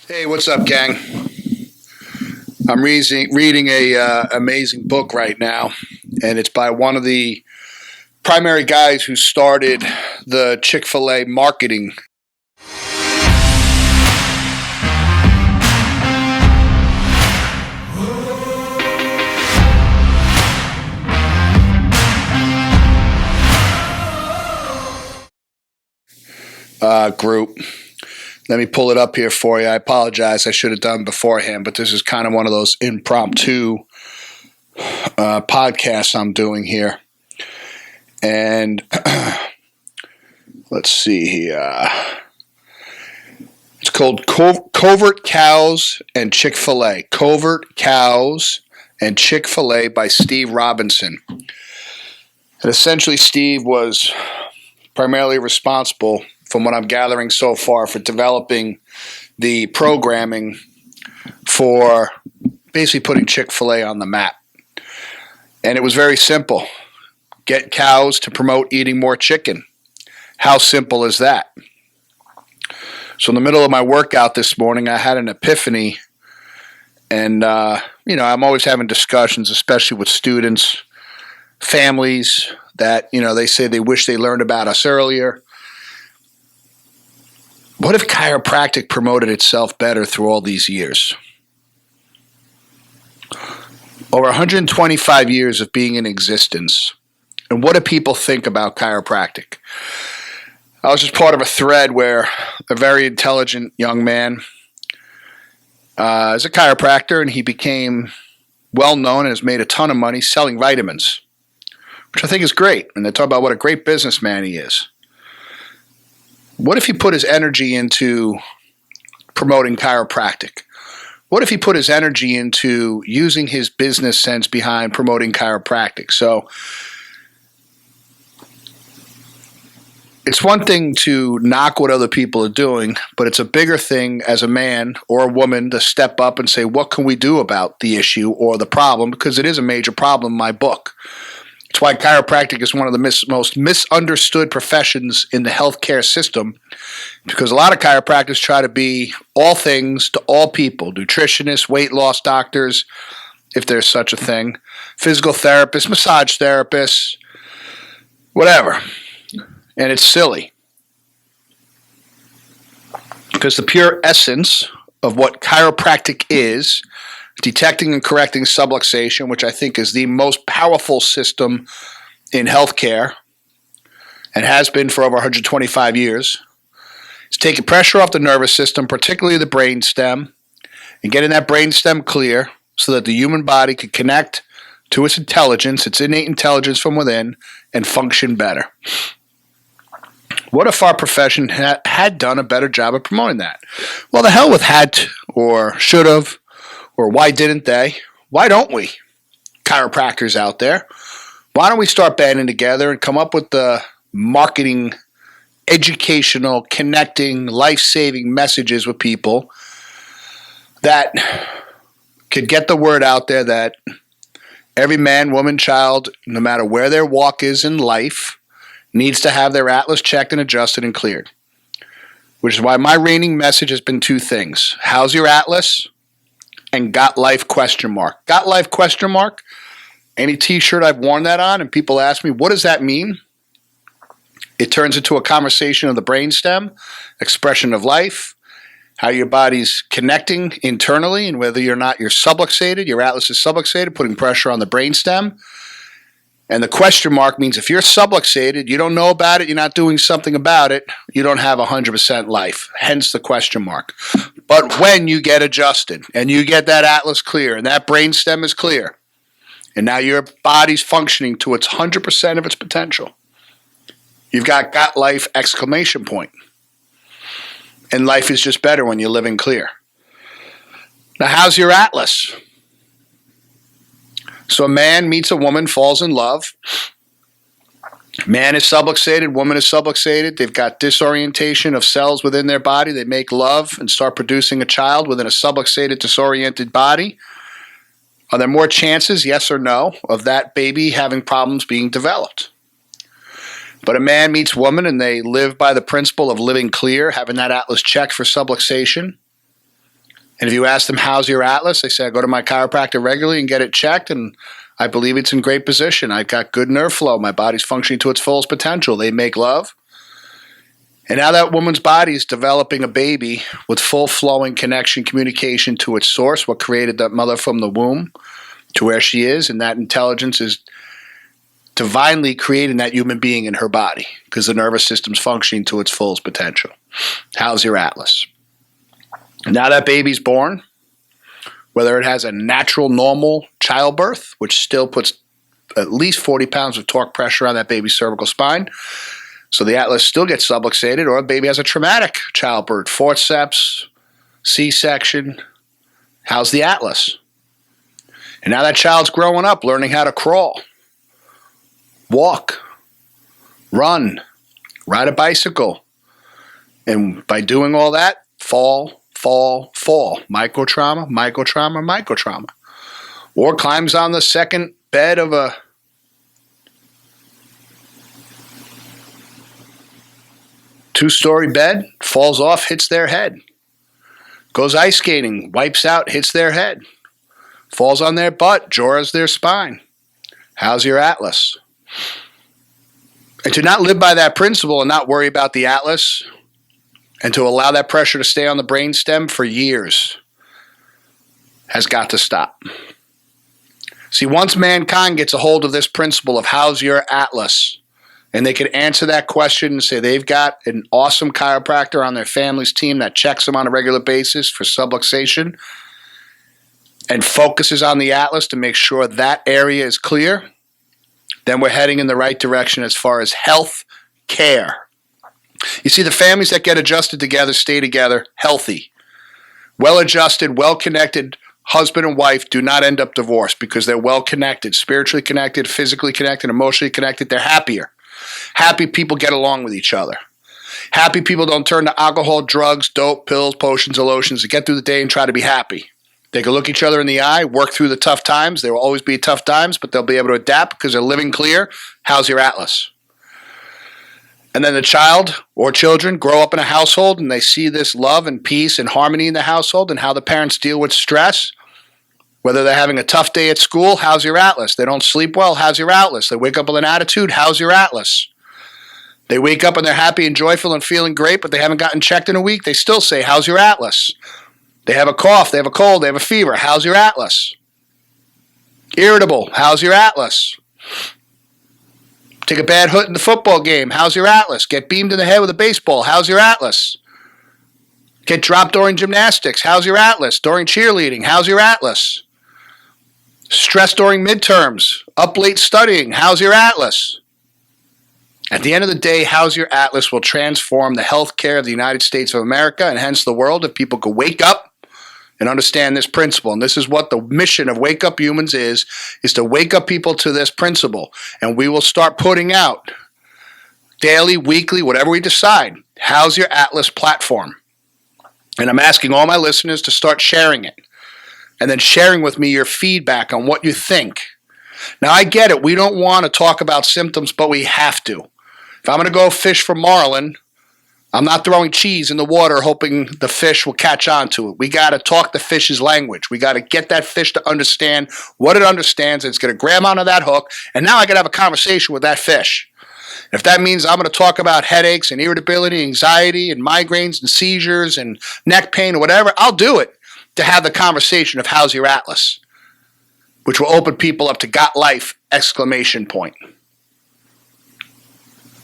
Hey, what's up, gang? I'm reading a amazing book right now, and it's by one of the primary guys who started the Chick-fil-A marketing group. Let me pull it up here for you. I apologize. I should have done beforehand, but this is kind of one of those impromptu podcasts I'm doing here. And let's see here. It's called Covert Cows and Chick-fil-A. Covert Cows and Chick-fil-A by Steve Robinson. And essentially, Steve was primarily responsible, from what I'm gathering so far, for developing the programming for basically putting Chick-fil-A on the map. And it was very simple. Get cows to promote eating more chicken. How simple is that? So in the middle of my workout this morning, I had an epiphany. And, I'm always having discussions, especially with students, families, that, they say they wish they learned about us earlier. What if chiropractic promoted itself better through all these years? Over 125 years of being in existence. And what do people think about chiropractic? I was just part of a thread where a very intelligent young man is a chiropractor, and he became well known and has made a ton of money selling vitamins, which I think is great. And they talk about what a great businessman he is. What if he put his energy into promoting chiropractic? What if he put his energy into using his business sense behind promoting chiropractic? So it's one thing to knock what other people are doing, but it's a bigger thing as a man or a woman to step up and say, what can we do about the issue or the problem? Because it is a major problem in my book. It's why chiropractic is one of the most misunderstood professions in the healthcare system, because a lot of chiropractors try to be all things to all people: nutritionists, weight loss doctors, if there's such a thing, physical therapists, massage therapists, whatever. And it's silly, because the pure essence of what chiropractic is, detecting and correcting subluxation, which I think is the most powerful system in healthcare and has been for over 125 years. It's taking pressure off the nervous system, particularly the brain stem, and getting that brain stem clear so that the human body can connect to its intelligence, its innate intelligence from within, and function better. What if our profession had done a better job of promoting that? Well, the hell with had to, or should have, or why didn't they? Why don't we? Chiropractors out there. Why don't we start banding together and come up with the marketing, educational, connecting, life-saving messages with people that could get the word out there that every man, woman, child, no matter where their walk is in life, needs to have their atlas checked and adjusted and cleared. Which is why my reigning message has been two things. How's your atlas? And got life ? Got life ? Any t-shirt I've worn that on and people ask me, what does that mean? It turns into a conversation of the brainstem, expression of life, how your body's connecting internally, and whether or not you're subluxated, your atlas is subluxated, putting pressure on the brainstem. And the question mark means if you're subluxated, you don't know about it, you're not doing something about it, you don't have 100% life, hence the question mark. But when you get adjusted and you get that atlas clear and that brainstem is clear, and now your body's functioning to its 100% of its potential, you've got life ! And life is just better when you're living clear. Now, how's your atlas? So a man meets a woman, falls in love. Man is subluxated, woman is subluxated. They've got disorientation of cells within their body. They make love and start producing a child within a subluxated, disoriented body. Are there more chances, yes or no, of that baby having problems being developed? But a man meets woman and they live by the principle of living clear, having that atlas checked for subluxation. And if you ask them, how's your atlas? They say, I go to my chiropractor regularly and get it checked, and I believe it's in great position. I've got good nerve flow. My body's functioning to its fullest potential. They make love. And now that woman's body is developing a baby with full flowing connection, communication to its source, what created that mother from the womb to where she is. And that intelligence is divinely creating that human being in her body because the nervous system's functioning to its fullest potential. How's your atlas? Now that baby's born, whether it has a natural, normal childbirth, which still puts at least 40 pounds of torque pressure on that baby's cervical spine, so the atlas still gets subluxated, or a baby has a traumatic childbirth, forceps, C-section. How's the atlas? And now that child's growing up, learning how to crawl, walk, run, ride a bicycle. And by doing all that, fall, microtrauma, microtrauma, microtrauma. Or climbs on the second bed of a two-story bed, falls off, hits their head. Goes ice skating, wipes out, hits their head. Falls on their butt, jars their spine. How's your atlas? And to not live by that principle and not worry about the atlas and to allow that pressure to stay on the brainstem for years has got to stop. See, once mankind gets a hold of this principle of how's your atlas, and they can answer that question and say they've got an awesome chiropractor on their family's team that checks them on a regular basis for subluxation and focuses on the atlas to make sure that area is clear, then we're heading in the right direction as far as health care. You see, the families that get adjusted together stay together healthy. Well-adjusted, well-connected husband and wife do not end up divorced because they're well-connected, spiritually connected, physically connected, emotionally connected. They're happier. Happy people get along with each other. Happy people don't turn to alcohol, drugs, dope, pills, potions, or lotions to get through the day and try to be happy. They can look each other in the eye, work through the tough times. There will always be tough times, but they'll be able to adapt because they're living clear. How's your atlas? And then the child or children grow up in a household and they see this love and peace and harmony in the household and how the parents deal with stress. Whether they're having a tough day at school, how's your atlas? They don't sleep well, how's your atlas? They wake up with an attitude, how's your atlas? They wake up and they're happy and joyful and feeling great, but they haven't gotten checked in a week. They still say, how's your atlas? They have a cough, they have a cold, they have a fever, how's your atlas? Irritable, how's your atlas? Take a bad hit in the football game, how's your atlas? Get beamed in the head with a baseball, how's your atlas? Get dropped during gymnastics, how's your atlas? During cheerleading, how's your atlas? Stress during midterms, up late studying, how's your atlas? At the end of the day, how's your atlas will transform the healthcare of the United States of America and hence the world if people could wake up and understand this principle. And this is what the mission of Wake Up Humans is to wake up people to this principle. And we will start putting out daily, weekly, whatever we decide, how's your atlas platform. And I'm asking all my listeners to start sharing it. And then sharing with me your feedback on what you think. Now, I get it. We don't want to talk about symptoms, but we have to. If I'm going to go fish for marlin, I'm not throwing cheese in the water hoping the fish will catch on to it. We got to talk the fish's language. We got to get that fish to understand what it understands. And it's going to grab onto that hook. And now I got to have a conversation with that fish. If that means I'm going to talk about headaches and irritability, anxiety and migraines and seizures and neck pain or whatever, I'll do it. To have the conversation of how's your atlas, which will open people up to got life, exclamation point.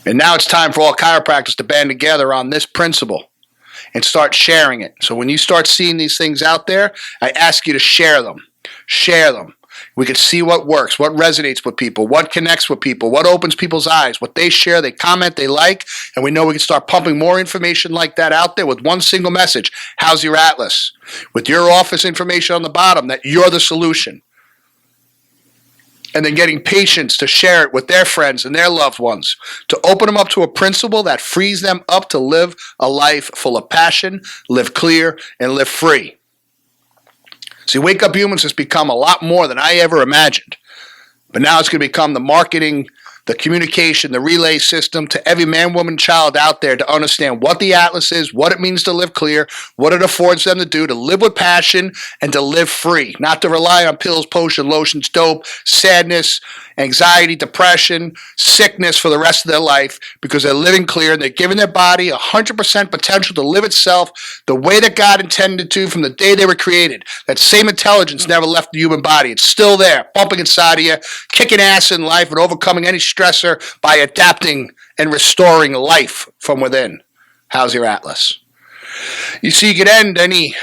And now it's time for all chiropractors to band together on this principle and start sharing it. So when you start seeing these things out there, I ask you to share them. Share them. We can see what works, what resonates with people, what connects with people, what opens people's eyes, what they share, they comment, they like, and we know we can start pumping more information like that out there with one single message. How's your atlas? With your office information on the bottom that you're the solution. And then getting patients to share it with their friends and their loved ones, to open them up to a principle that frees them up to live a life full of passion, live clear, and live free. See, Wake Up Humans has become a lot more than I ever imagined. But now it's going to become the marketing the communication, the relay system to every man, woman, child out there to understand what the Atlas is, what it means to live clear, what it affords them to do, to live with passion and to live free, not to rely on pills, potions, lotions, dope, sadness, anxiety, depression, sickness for the rest of their life, because they're living clear and they're giving their body 100% potential to live itself the way that God intended to from the day they were created. That same intelligence never left the human body. It's still there, pumping inside of you, kicking ass in life and overcoming any stressor by adapting and restoring life from within. How's your Atlas? You see, you could end any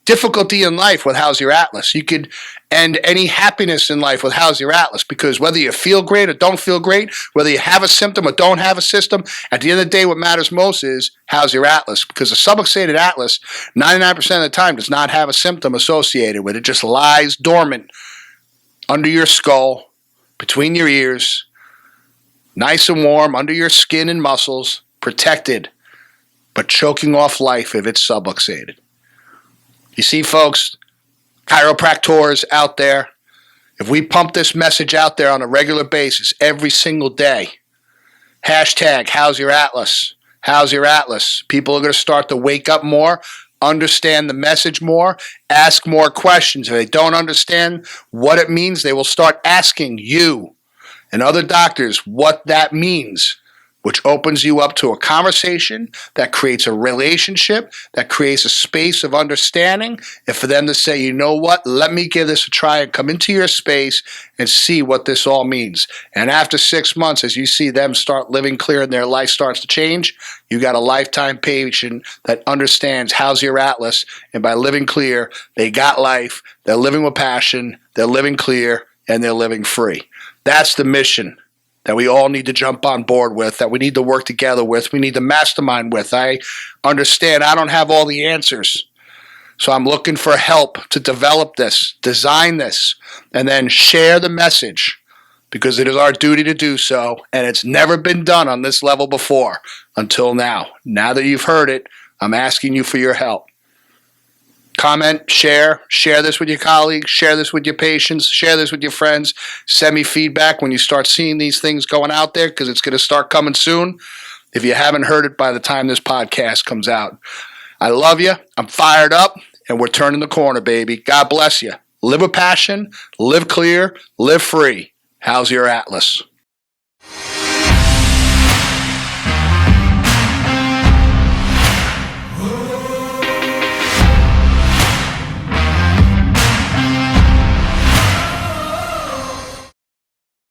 difficulty in life with how's your Atlas. You could end any happiness in life with how's your Atlas, because whether you feel great or don't feel great, whether you have a symptom or don't have a system, at the end of the day what matters most is how's your Atlas, because a subluxated Atlas 99% of the time does not have a symptom associated with it. It just lies dormant under your skull, between your ears, nice and warm under your skin and muscles, protected, but choking off life if it's subluxated. You see, folks, chiropractors out there, if we pump this message out there on a regular basis every single day, hashtag how's your Atlas, how's your Atlas, people are going to start to wake up more, understand the message more, ask more questions. If they don't understand what it means, they will start asking you and other doctors what that means, which opens you up to a conversation that creates a relationship, that creates a space of understanding, and for them to say, you know what, let me give this a try and come into your space and see what this all means. And after 6 months, as you see them start living clear and their life starts to change, you got a lifetime patient that understands how's your Atlas, and by living clear, they got life, they're living with passion, they're living clear, and they're living free. That's the mission that we all need to jump on board with, that we need to work together with, we need to mastermind with. I understand I don't have all the answers, so I'm looking for help to develop this, design this, and then share the message, because it is our duty to do so, and it's never been done on this level before until now. Now that you've heard it, I'm asking you for your help. Comment, share this with your colleagues, share this with your patients, share this with your friends. Send me feedback when you start seeing these things going out there, because it's going to start coming soon if you haven't heard it by the time this podcast comes out. I love you. I'm fired up, and we're turning the corner, baby. God bless you. Live with passion, live clear, live free. How's your Atlas?